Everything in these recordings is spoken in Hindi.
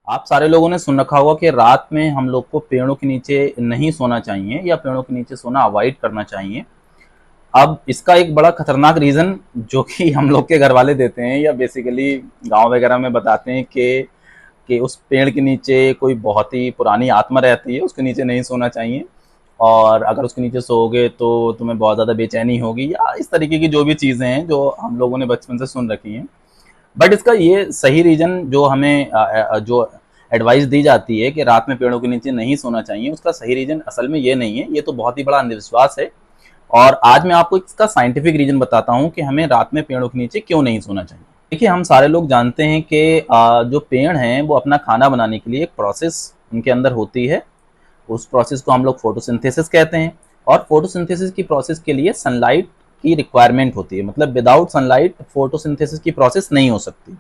आप सारे लोगों ने सुन रखा होगा कि रात में हम लोग को पेड़ों के नीचे नहीं सोना चाहिए या पेड़ों के नीचे सोना अवॉइड करना चाहिए। अब इसका एक बड़ा खतरनाक रीज़न जो कि हम लोग के घर वाले देते हैं या बेसिकली गांव वगैरह में बताते हैं कि उस पेड़ के नीचे कोई बहुत ही पुरानी आत्मा रहती है, उसके नीचे नहीं सोना चाहिए और अगर उसके नीचे सोओगे तो तुम्हें बहुत ज़्यादा बेचैनी होगी या इस तरीके की जो भी चीज़ें हैं जो हम लोगों ने बचपन से सुन रखी हैं। बट इसका ये सही रीजन जो हमें जो एडवाइस दी जाती है कि रात में पेड़ों के नीचे नहीं सोना चाहिए, उसका सही रीजन असल में ये नहीं है। ये तो बहुत ही बड़ा अंधविश्वास है और आज मैं आपको इसका साइंटिफिक रीजन बताता हूँ कि हमें रात में पेड़ों के नीचे क्यों नहीं सोना चाहिए। देखिए, हम सारे लोग जानते हैं कि जो पेड़ हैं वो अपना खाना बनाने के लिए एक प्रोसेस उनके अंदर होती है। उस प्रोसेस को हम लोग फोटोसिंथेसिस कहते हैं और फोटोसिंथेसिस की प्रोसेस के लिए सनलाइट की रिक्वायरमेंट होती है। मतलब विदाउट सनलाइट फोटोसिंथेसिस की प्रोसेस नहीं हो सकती।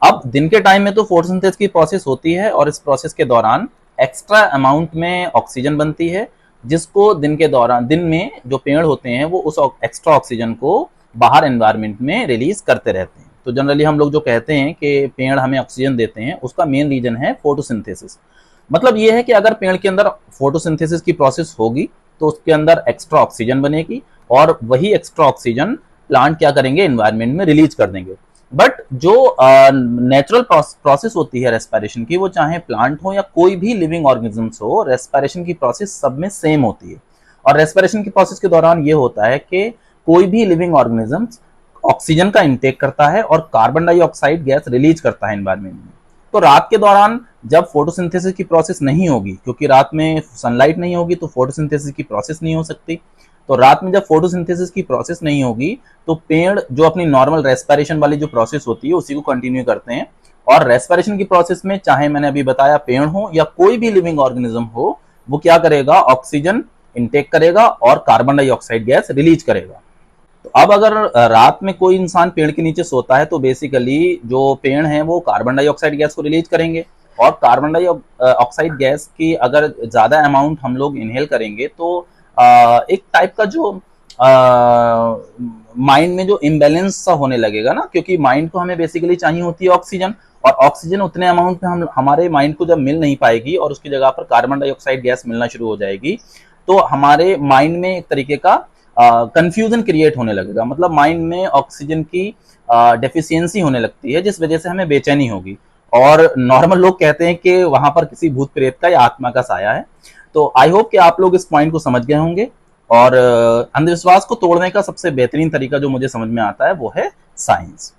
अब दिन के टाइम में तो फोटोसिंथेसिस की प्रोसेस होती है और इस प्रोसेस के दौरान एक्स्ट्रा अमाउंट में ऑक्सीजन बनती है, जिसको दिन के दौरान दिन में जो पेड़ होते हैं वो उस एक्स्ट्रा ऑक्सीजन को बाहर एनवायरनमेंट में रिलीज करते रहते हैं। तो जनरली हम लोग जो कहते हैं कि पेड़ हमें ऑक्सीजन देते हैं, उसका मेन रीजन है फोटोसिंथेसिस। मतलब ये है कि अगर पेड़ के अंदर फोटोसिंथेसिस की प्रोसेस होगी तो उसके अंदर एक्स्ट्रा ऑक्सीजन बनेगी और वही एक्स्ट्रा ऑक्सीजन प्लांट क्या करेंगे, एनवायरनमेंट में रिलीज कर देंगे। बट जो नेचुरल प्रोसेस होती है रेस्पिरेशन की, वो चाहे प्लांट हो या कोई भी लिविंग ऑर्गेनिजम्स हो, रेस्पिरेशन की प्रोसेस सब में सेम होती है। और रेस्पिरेशन की प्रोसेस के दौरान ये होता है कि कोई भी लिविंग ऑर्गेनिजम्स ऑक्सीजन का इंटेक करता है और कार्बन डाइऑक्साइड गैस रिलीज करता है एनवायरनमेंट में। तो रात के दौरान जब फोटोसिंथेसिस की प्रोसेस नहीं होगी, क्योंकि रात में सनलाइट नहीं होगी तो फोटोसिंथेसिस की प्रोसेस नहीं हो सकती। तो रात में जब फोटोसिंथेसिस की प्रोसेस नहीं होगी तो पेड़ जो अपनी नॉर्मल रेस्पिरेशन वाली जो प्रोसेस होती है उसी को कंटिन्यू करते हैं। और रेस्पिरेशन की प्रोसेस में चाहे मैंने अभी बताया पेड़ हो या कोई भी लिविंग ऑर्गेनिज्म हो, वो क्या करेगा, ऑक्सीजन इंटेक करेगा और कार्बन डाइऑक्साइड गैस रिलीज करेगा। तो अब अगर रात में कोई इंसान पेड़ के नीचे सोता है तो बेसिकली जो पेड़ हैं वो कार्बन डाइऑक्साइड गैस को रिलीज करेंगे और कार्बन डाइऑक्साइड गैस की अगर ज़्यादा अमाउंट हम लोग इनहेल करेंगे तो एक टाइप का जो माइंड में जो इम्बेलेंस सा होने लगेगा ना, क्योंकि माइंड को हमें बेसिकली चाहिए होती है ऑक्सीजन और ऑक्सीजन उतने अमाउंट में हम हमारे माइंड को जब मिल नहीं पाएगी और उसकी जगह पर कार्बन डाइऑक्साइड गैस मिलना शुरू हो जाएगी तो हमारे माइंड में एक तरीके का कंफ्यूजन क्रिएट होने लगेगा। मतलब माइंड में ऑक्सीजन की डेफिशिएंसी होने लगती है जिस वजह से हमें बेचैनी होगी और नॉर्मल लोग कहते हैं कि वहां पर किसी भूत प्रेत का या आत्मा का साया है। तो आई होप कि आप लोग इस पॉइंट को समझ गए होंगे और अंधविश्वास को तोड़ने का सबसे बेहतरीन तरीका जो मुझे समझ में आता है वो है साइंस।